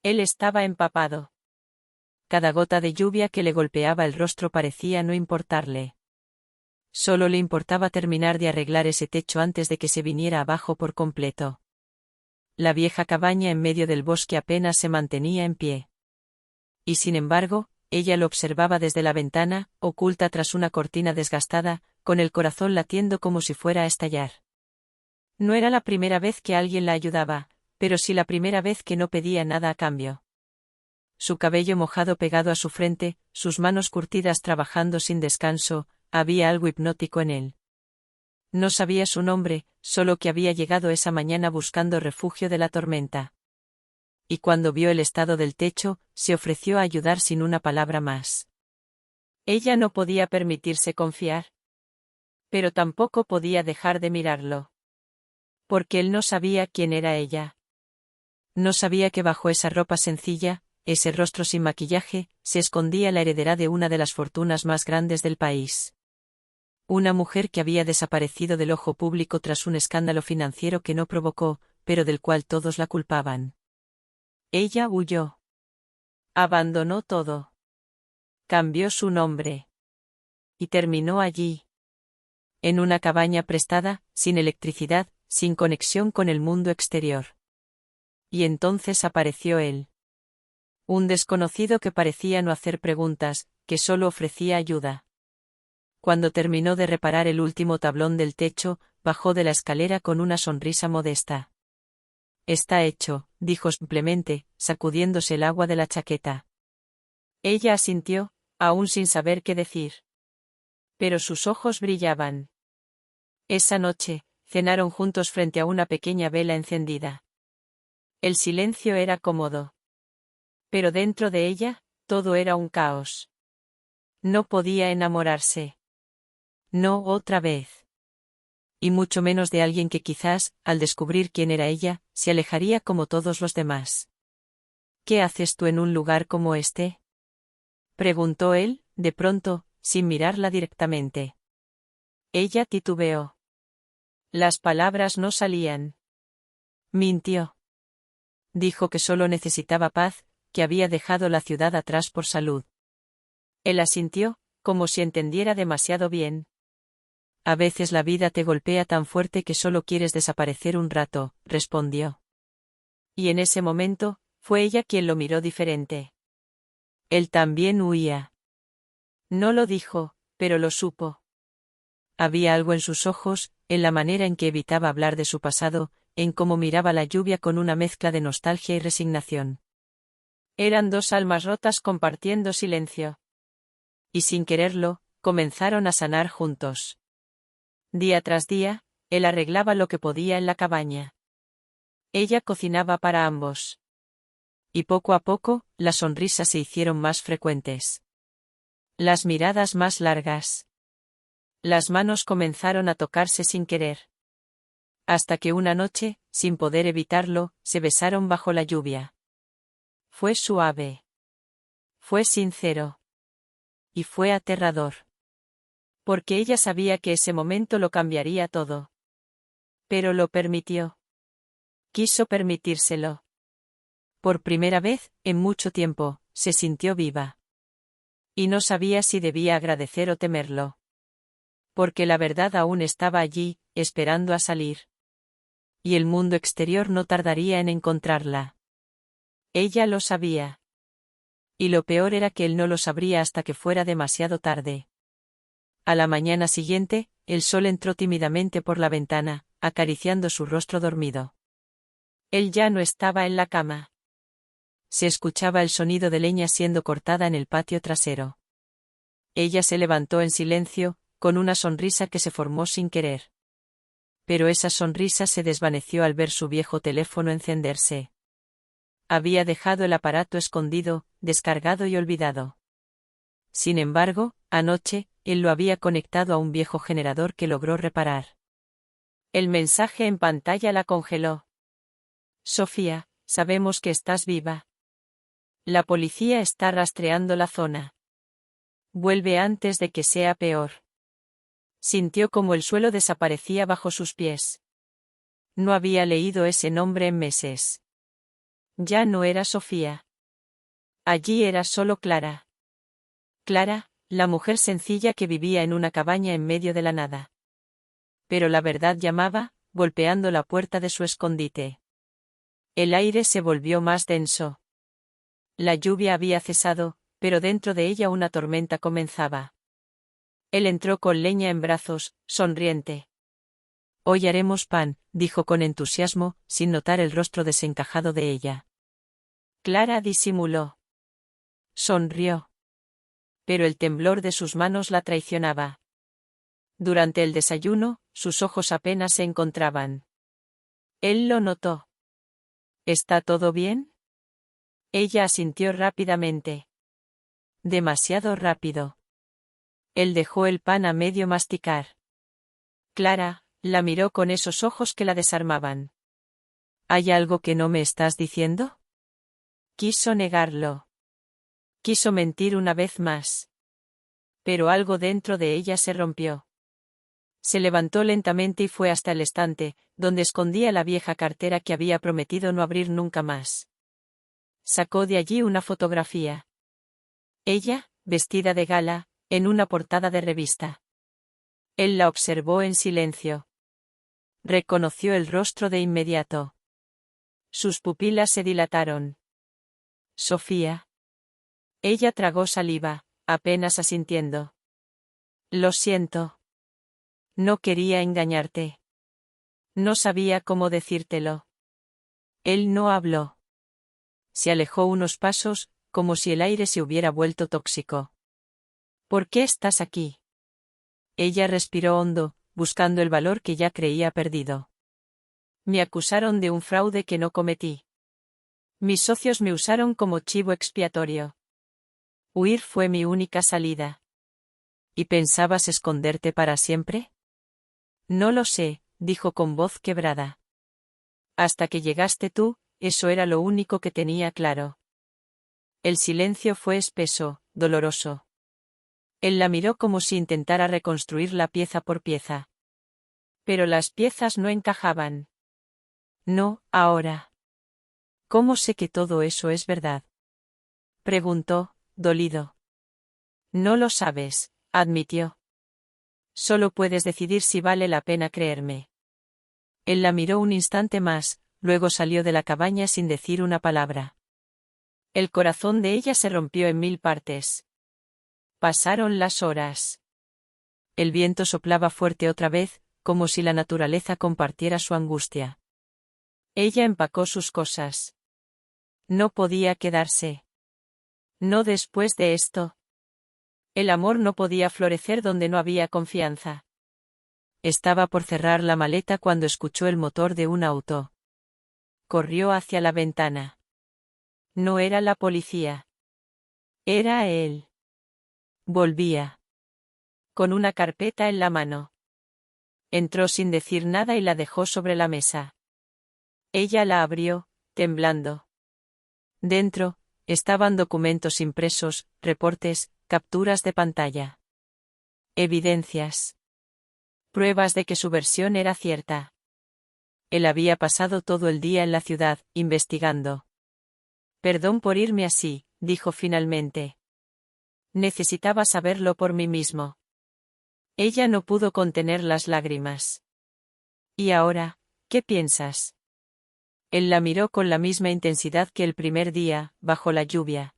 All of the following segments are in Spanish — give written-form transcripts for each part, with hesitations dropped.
Él estaba empapado. Cada gota de lluvia que le golpeaba el rostro parecía no importarle. Solo le importaba terminar de arreglar ese techo antes de que se viniera abajo por completo. La vieja cabaña en medio del bosque apenas se mantenía en pie. Y sin embargo, ella lo observaba desde la ventana, oculta tras una cortina desgastada, con el corazón latiendo como si fuera a estallar. No era la primera vez que alguien la ayudaba, pero sí la primera vez que no pedía nada a cambio. Su cabello mojado pegado a su frente, sus manos curtidas trabajando sin descanso, había algo hipnótico en él. No sabía su nombre, solo que había llegado esa mañana buscando refugio de la tormenta. Y cuando vio el estado del techo, se ofreció a ayudar sin una palabra más. Ella no podía permitirse confiar. Pero tampoco podía dejar de mirarlo. Porque él no sabía quién era ella. No sabía que bajo esa ropa sencilla, ese rostro sin maquillaje, se escondía la heredera de una de las fortunas más grandes del país. Una mujer que había desaparecido del ojo público tras un escándalo financiero que no provocó, pero del cual todos la culpaban. Ella huyó. Abandonó todo. Cambió su nombre. Y terminó allí. En una cabaña prestada, sin electricidad, sin conexión con el mundo exterior. Y entonces apareció él. Un desconocido que parecía no hacer preguntas, que solo ofrecía ayuda. Cuando terminó de reparar el último tablón del techo, bajó de la escalera con una sonrisa modesta. Está hecho, dijo simplemente, sacudiéndose el agua de la chaqueta. Ella asintió, aún sin saber qué decir. Pero sus ojos brillaban. Esa noche, cenaron juntos frente a una pequeña vela encendida. El silencio era cómodo. Pero dentro de ella, todo era un caos. No podía enamorarse. No otra vez. Y mucho menos de alguien que quizás, al descubrir quién era ella, se alejaría como todos los demás. ¿Qué haces tú en un lugar como este? Preguntó él, de pronto, sin mirarla directamente. Ella titubeó. Las palabras no salían. Mintió. Dijo que solo necesitaba paz, que había dejado la ciudad atrás por salud. Él asintió, como si entendiera demasiado bien. A veces la vida te golpea tan fuerte que solo quieres desaparecer un rato, respondió. Y en ese momento, fue ella quien lo miró diferente. Él también huía. No lo dijo, pero lo supo. Había algo en sus ojos, en la manera en que evitaba hablar de su pasado, en cómo miraba la lluvia con una mezcla de nostalgia y resignación. Eran dos almas rotas compartiendo silencio. Y sin quererlo, comenzaron a sanar juntos. Día tras día, él arreglaba lo que podía en la cabaña. Ella cocinaba para ambos. Y poco a poco, las sonrisas se hicieron más frecuentes. Las miradas más largas. Las manos comenzaron a tocarse sin querer. Hasta que una noche, sin poder evitarlo, se besaron bajo la lluvia. Fue suave. Fue sincero. Y fue aterrador. Porque ella sabía que ese momento lo cambiaría todo. Pero lo permitió. Quiso permitírselo. Por primera vez, en mucho tiempo, se sintió viva. Y no sabía si debía agradecer o temerlo. Porque la verdad aún estaba allí, esperando a salir. Y el mundo exterior no tardaría en encontrarla. Ella lo sabía. Y lo peor era que él no lo sabría hasta que fuera demasiado tarde. A la mañana siguiente, el sol entró tímidamente por la ventana, acariciando su rostro dormido. Él ya no estaba en la cama. Se escuchaba el sonido de leña siendo cortada en el patio trasero. Ella se levantó en silencio, con una sonrisa que se formó sin querer. Pero esa sonrisa se desvaneció al ver su viejo teléfono encenderse. Había dejado el aparato escondido, descargado y olvidado. Sin embargo, anoche, él lo había conectado a un viejo generador que logró reparar. El mensaje en pantalla la congeló. Sofía, sabemos que estás viva. La policía está rastreando la zona. Vuelve antes de que sea peor. Sintió como el suelo desaparecía bajo sus pies. No había leído ese nombre en meses. Ya no era Sofía. Allí era solo Clara. Clara, la mujer sencilla que vivía en una cabaña en medio de la nada. Pero la verdad llamaba, golpeando la puerta de su escondite. El aire se volvió más denso. La lluvia había cesado, pero dentro de ella una tormenta comenzaba. Él entró con leña en brazos, sonriente. Hoy haremos pan, dijo con entusiasmo, sin notar el rostro desencajado de ella. Clara disimuló. Sonrió. Pero el temblor de sus manos la traicionaba. Durante el desayuno, sus ojos apenas se encontraban. Él lo notó. ¿Está todo bien? Ella asintió rápidamente. Demasiado rápido. Él dejó el pan a medio masticar. Clara, la miró con esos ojos que la desarmaban. ¿Hay algo que no me estás diciendo? Quiso negarlo. Quiso mentir una vez más. Pero algo dentro de ella se rompió. Se levantó lentamente y fue hasta el estante, donde escondía la vieja cartera que había prometido no abrir nunca más. Sacó de allí una fotografía. Ella, vestida de gala, en una portada de revista. Él la observó en silencio. Reconoció el rostro de inmediato. Sus pupilas se dilataron. Sofía. Ella tragó saliva, apenas asintiendo. Lo siento. No quería engañarte. No sabía cómo decírtelo. Él no habló. Se alejó unos pasos, como si el aire se hubiera vuelto tóxico. ¿Por qué estás aquí? Ella respiró hondo, buscando el valor que ya creía perdido. Me acusaron de un fraude que no cometí. Mis socios me usaron como chivo expiatorio. Huir fue mi única salida. ¿Y pensabas esconderte para siempre? No lo sé, dijo con voz quebrada. Hasta que llegaste tú, eso era lo único que tenía claro. El silencio fue espeso, doloroso. Él la miró como si intentara reconstruirla pieza por pieza. Pero las piezas no encajaban. No, ahora. ¿Cómo sé que todo eso es verdad? Preguntó, dolido. No lo sabes, admitió. Solo puedes decidir si vale la pena creerme. Él la miró un instante más, luego salió de la cabaña sin decir una palabra. El corazón de ella se rompió en mil partes. Pasaron las horas. El viento soplaba fuerte otra vez, como si la naturaleza compartiera su angustia. Ella empacó sus cosas. No podía quedarse. No después de esto. El amor no podía florecer donde no había confianza. Estaba por cerrar la maleta cuando escuchó el motor de un auto. Corrió hacia la ventana. No era la policía. Era él. Volvía. Con una carpeta en la mano. Entró sin decir nada y la dejó sobre la mesa. Ella la abrió, temblando. Dentro, estaban documentos impresos, reportes, capturas de pantalla. Evidencias. Pruebas de que su versión era cierta. Él había pasado todo el día en la ciudad, investigando. Perdón por irme así, dijo finalmente. Necesitaba saberlo por mí mismo. Ella no pudo contener las lágrimas. ¿Y ahora, qué piensas? Él la miró con la misma intensidad que el primer día, bajo la lluvia.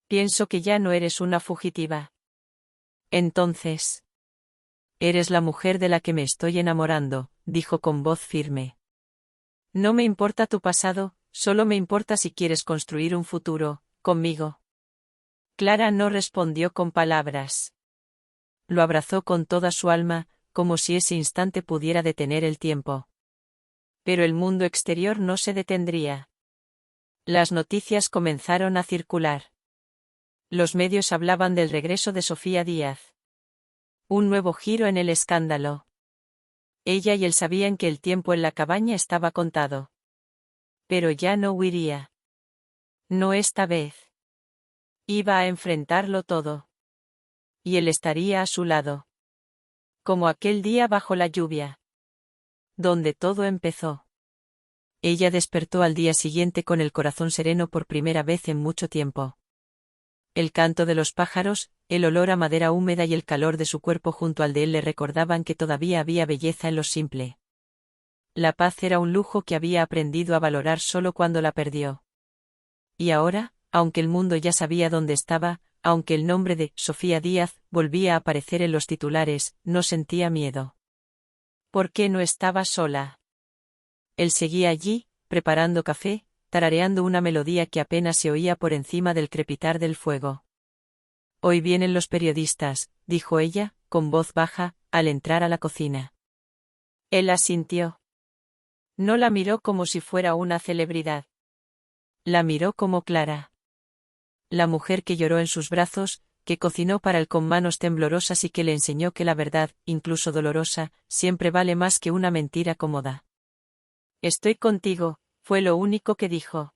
Pienso que ya no eres una fugitiva. Entonces. Eres la mujer de la que me estoy enamorando, dijo con voz firme. No me importa tu pasado, solo me importa si quieres construir un futuro, conmigo. Clara no respondió con palabras. Lo abrazó con toda su alma, como si ese instante pudiera detener el tiempo. Pero el mundo exterior no se detendría. Las noticias comenzaron a circular. Los medios hablaban del regreso de Sofía Díaz. Un nuevo giro en el escándalo. Ella y él sabían que el tiempo en la cabaña estaba contado. Pero ya no huiría. No esta vez. Iba a enfrentarlo todo. Y él estaría a su lado. Como aquel día bajo la lluvia. Donde todo empezó. Ella despertó al día siguiente con el corazón sereno por primera vez en mucho tiempo. El canto de los pájaros, el olor a madera húmeda y el calor de su cuerpo junto al de él le recordaban que todavía había belleza en lo simple. La paz era un lujo que había aprendido a valorar solo cuando la perdió. Y ahora, aunque el mundo ya sabía dónde estaba, aunque el nombre de Sofía Díaz volvía a aparecer en los titulares, no sentía miedo. ¿Por qué no estaba sola? Él seguía allí, preparando café, tarareando una melodía que apenas se oía por encima del crepitar del fuego. Hoy vienen los periodistas, dijo ella, con voz baja, al entrar a la cocina. Él asintió. No la miró como si fuera una celebridad. La miró como Clara. La mujer que lloró en sus brazos, que cocinó para él con manos temblorosas y que le enseñó que la verdad, incluso dolorosa, siempre vale más que una mentira cómoda. Estoy contigo, fue lo único que dijo.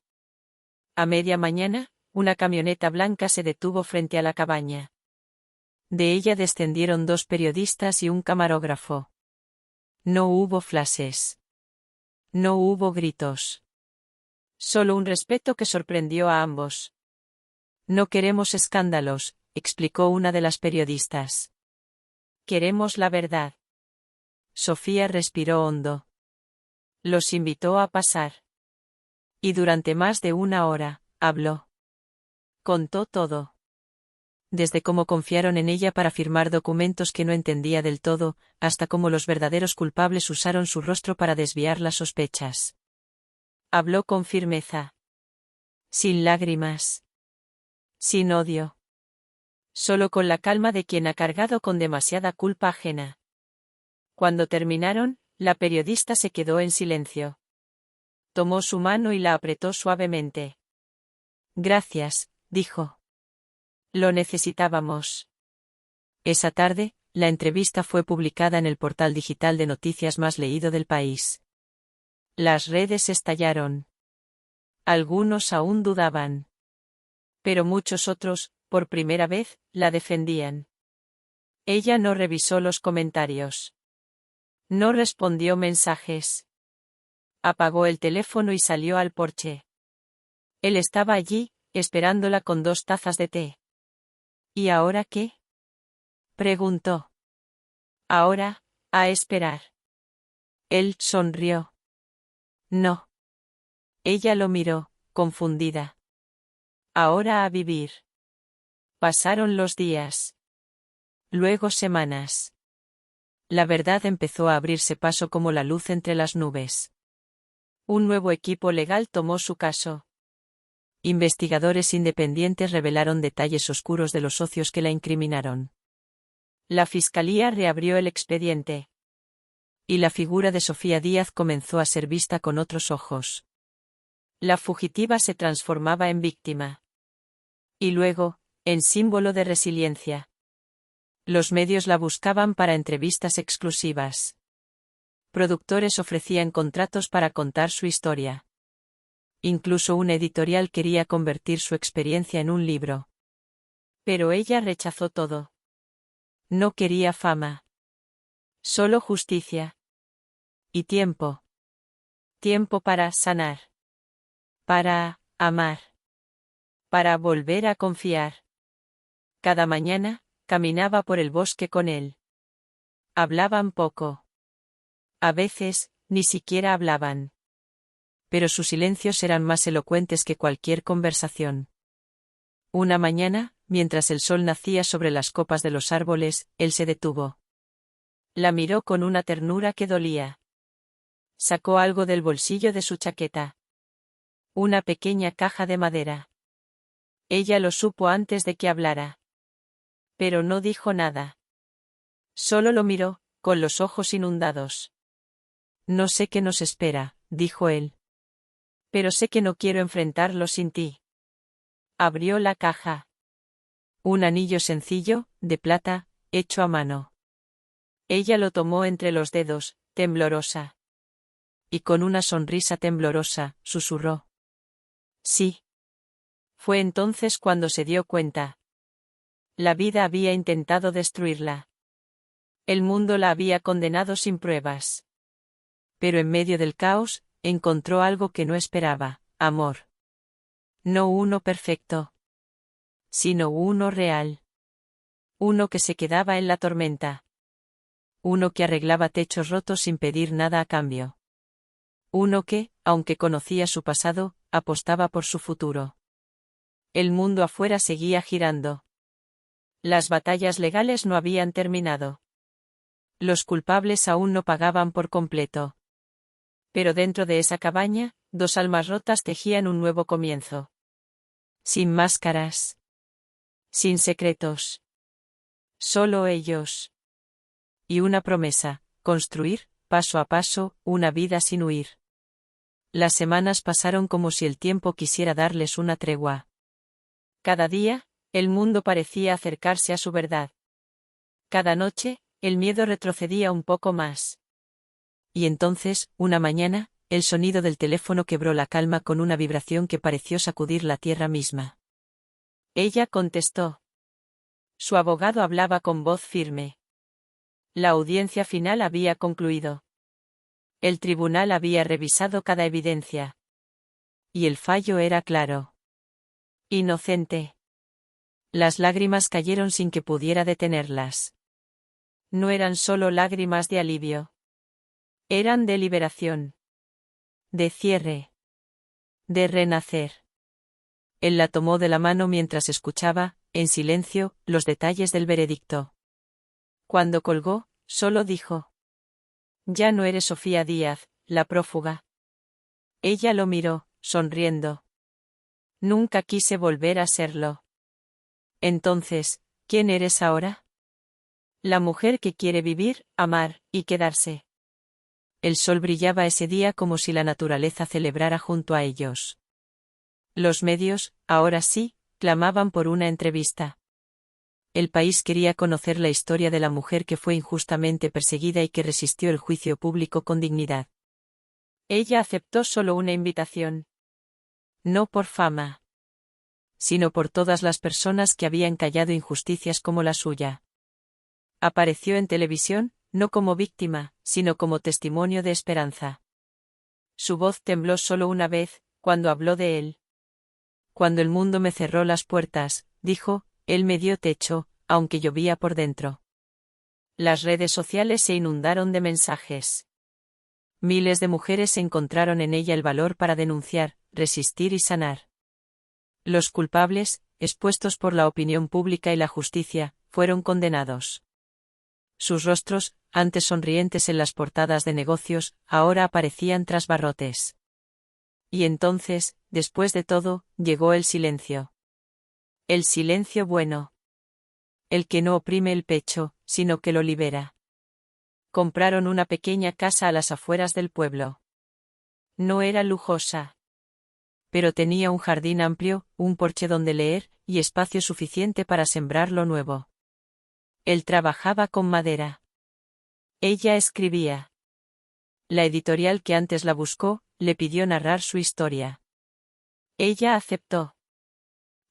A media mañana, una camioneta blanca se detuvo frente a la cabaña. De ella descendieron 2 periodistas y un camarógrafo. No hubo flashes. No hubo gritos. Solo un respeto que sorprendió a ambos. No queremos escándalos, explicó una de las periodistas. Queremos la verdad. Sofía respiró hondo. Los invitó a pasar. Y durante más de 1 hora, habló. Contó todo. Desde cómo confiaron en ella para firmar documentos que no entendía del todo, hasta cómo los verdaderos culpables usaron su rostro para desviar las sospechas. Habló con firmeza. Sin lágrimas. Sin odio. Solo con la calma de quien ha cargado con demasiada culpa ajena. Cuando terminaron, la periodista se quedó en silencio. Tomó su mano y la apretó suavemente. Gracias, dijo. Lo necesitábamos. Esa tarde, la entrevista fue publicada en el portal digital de noticias más leído del país. Las redes estallaron. Algunos aún dudaban. Pero muchos otros, por primera vez, la defendían. Ella no revisó los comentarios. No respondió mensajes. Apagó el teléfono y salió al porche. Él estaba allí, esperándola con 2 tazas de té. ¿Y ahora qué? Preguntó. Ahora, a esperar. Él sonrió. No. Ella lo miró, confundida. Ahora a vivir. Pasaron los días. Luego semanas. La verdad empezó a abrirse paso como la luz entre las nubes. Un nuevo equipo legal tomó su caso. Investigadores independientes revelaron detalles oscuros de los socios que la incriminaron. La fiscalía reabrió el expediente. Y la figura de Sofía Díaz comenzó a ser vista con otros ojos. La fugitiva se transformaba en víctima. Y luego, en símbolo de resiliencia. Los medios la buscaban para entrevistas exclusivas. Productores ofrecían contratos para contar su historia. Incluso una editorial quería convertir su experiencia en un libro. Pero ella rechazó todo. No quería fama. Solo justicia. Y tiempo. Tiempo para sanar. Para amar. Para volver a confiar. Cada mañana, caminaba por el bosque con él. Hablaban poco. A veces, ni siquiera hablaban. Pero sus silencios eran más elocuentes que cualquier conversación. Una mañana, mientras el sol nacía sobre las copas de los árboles, él se detuvo. La miró con una ternura que dolía. Sacó algo del bolsillo de su chaqueta. Una pequeña caja de madera. Ella lo supo antes de que hablara. Pero no dijo nada. Solo lo miró, con los ojos inundados. No sé qué nos espera, dijo él. Pero sé que no quiero enfrentarlo sin ti. Abrió la caja. Un anillo sencillo, de plata, hecho a mano. Ella lo tomó entre los dedos, temblorosa. Y con una sonrisa temblorosa, susurró. Sí. Fue entonces cuando se dio cuenta. La vida había intentado destruirla. El mundo la había condenado sin pruebas. Pero en medio del caos, encontró algo que no esperaba: amor. No uno perfecto, sino uno real. Uno que se quedaba en la tormenta. Uno que arreglaba techos rotos sin pedir nada a cambio. Uno que, aunque conocía su pasado, apostaba por su futuro. El mundo afuera seguía girando. Las batallas legales no habían terminado. Los culpables aún no pagaban por completo. Pero dentro de esa cabaña, dos almas rotas tejían un nuevo comienzo. Sin máscaras. Sin secretos. Solo ellos. Y una promesa: construir, paso a paso, una vida sin huir. Las semanas pasaron como si el tiempo quisiera darles una tregua. Cada día, el mundo parecía acercarse a su verdad. Cada noche, el miedo retrocedía un poco más. Y entonces, una mañana, el sonido del teléfono quebró la calma con una vibración que pareció sacudir la tierra misma. Ella contestó. Su abogado hablaba con voz firme. La audiencia final había concluido. El tribunal había revisado cada evidencia. Y el fallo era claro. Inocente. Las lágrimas cayeron sin que pudiera detenerlas. No eran solo lágrimas de alivio. Eran de liberación. De cierre. De renacer. Él la tomó de la mano mientras escuchaba, en silencio, los detalles del veredicto. Cuando colgó, solo dijo: Ya no eres Sofía Díaz, la prófuga. Ella lo miró, sonriendo. Nunca quise volver a serlo. Entonces, ¿quién eres ahora? La mujer que quiere vivir, amar, y quedarse. El sol brillaba ese día como si la naturaleza celebrara junto a ellos. Los medios, ahora sí, clamaban por una entrevista. El país quería conocer la historia de la mujer que fue injustamente perseguida y que resistió el juicio público con dignidad. Ella aceptó solo una invitación. No por fama, sino por todas las personas que habían callado injusticias como la suya. Apareció en televisión, no como víctima, sino como testimonio de esperanza. Su voz tembló solo una vez, cuando habló de él. Cuando el mundo me cerró las puertas, dijo, él me dio techo, aunque llovía por dentro. Las redes sociales se inundaron de mensajes. Miles de mujeres encontraron en ella el valor para denunciar, resistir y sanar. Los culpables, expuestos por la opinión pública y la justicia, fueron condenados. Sus rostros, antes sonrientes en las portadas de negocios, ahora aparecían tras barrotes. Y entonces, después de todo, llegó el silencio. El silencio bueno. El que no oprime el pecho, sino que lo libera. Compraron una pequeña casa a las afueras del pueblo. No era lujosa. Pero tenía un jardín amplio, un porche donde leer, y espacio suficiente para sembrar lo nuevo. Él trabajaba con madera. Ella escribía. La editorial que antes la buscó, le pidió narrar su historia. Ella aceptó.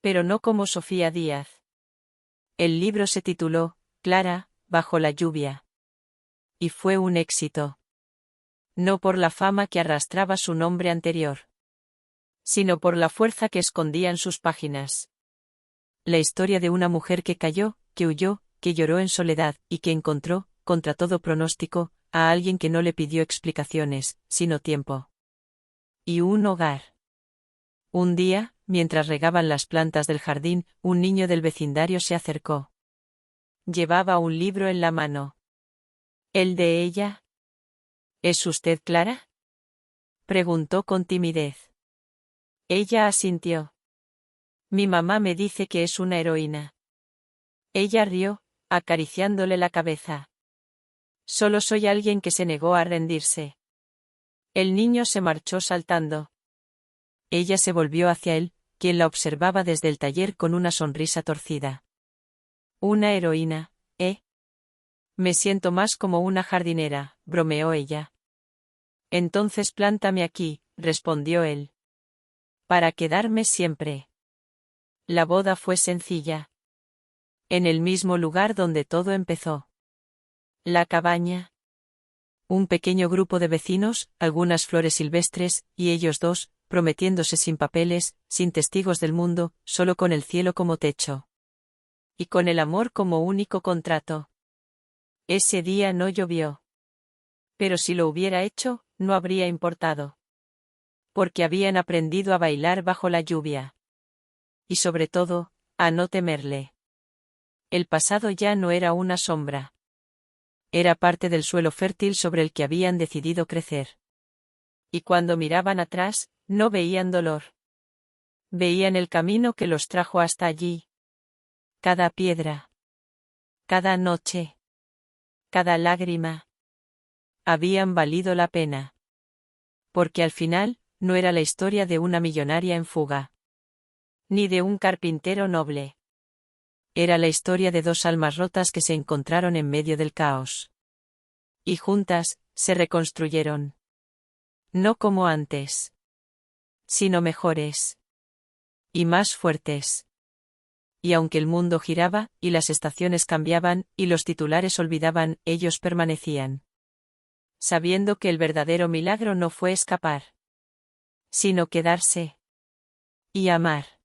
Pero no como Sofía Díaz. El libro se tituló, Clara, bajo la lluvia. Y fue un éxito. No por la fama que arrastraba su nombre anterior, sino por la fuerza que escondían sus páginas. La historia de una mujer que cayó, que huyó, que lloró en soledad, y que encontró, contra todo pronóstico, a alguien que no le pidió explicaciones, sino tiempo. Y un hogar. Un día, mientras regaban las plantas del jardín, un niño del vecindario se acercó. Llevaba un libro en la mano. ¿El de ella? ¿Es usted Clara?, preguntó con timidez. Ella asintió. Mi mamá me dice que es una heroína. Ella rió, acariciándole la cabeza. Solo soy alguien que se negó a rendirse. El niño se marchó saltando. Ella se volvió hacia él, quien la observaba desde el taller con una sonrisa torcida. Una heroína, ¿eh? Me siento más como una jardinera, bromeó ella. Entonces plántame aquí, respondió él. Para quedarme siempre. La boda fue sencilla. En el mismo lugar donde todo empezó. La cabaña. Un pequeño grupo de vecinos, algunas flores silvestres, y ellos dos, prometiéndose sin papeles, sin testigos del mundo, solo con el cielo como techo. Y con el amor como único contrato. Ese día no llovió. Pero si lo hubiera hecho, no habría importado. Porque habían aprendido a bailar bajo la lluvia. Y sobre todo, a no temerle. El pasado ya no era una sombra. Era parte del suelo fértil sobre el que habían decidido crecer. Y cuando miraban atrás, no veían dolor. Veían el camino que los trajo hasta allí. Cada piedra. Cada noche. Cada lágrima. Habían valido la pena. Porque al final, no era la historia de una millonaria en fuga. Ni de un carpintero noble. Era la historia de dos almas rotas que se encontraron en medio del caos. Y juntas, se reconstruyeron. No como antes. Sino mejores. Y más fuertes. Y aunque el mundo giraba, y las estaciones cambiaban, y los titulares olvidaban, ellos permanecían. Sabiendo que el verdadero milagro no fue escapar. Sino quedarse. Y amar.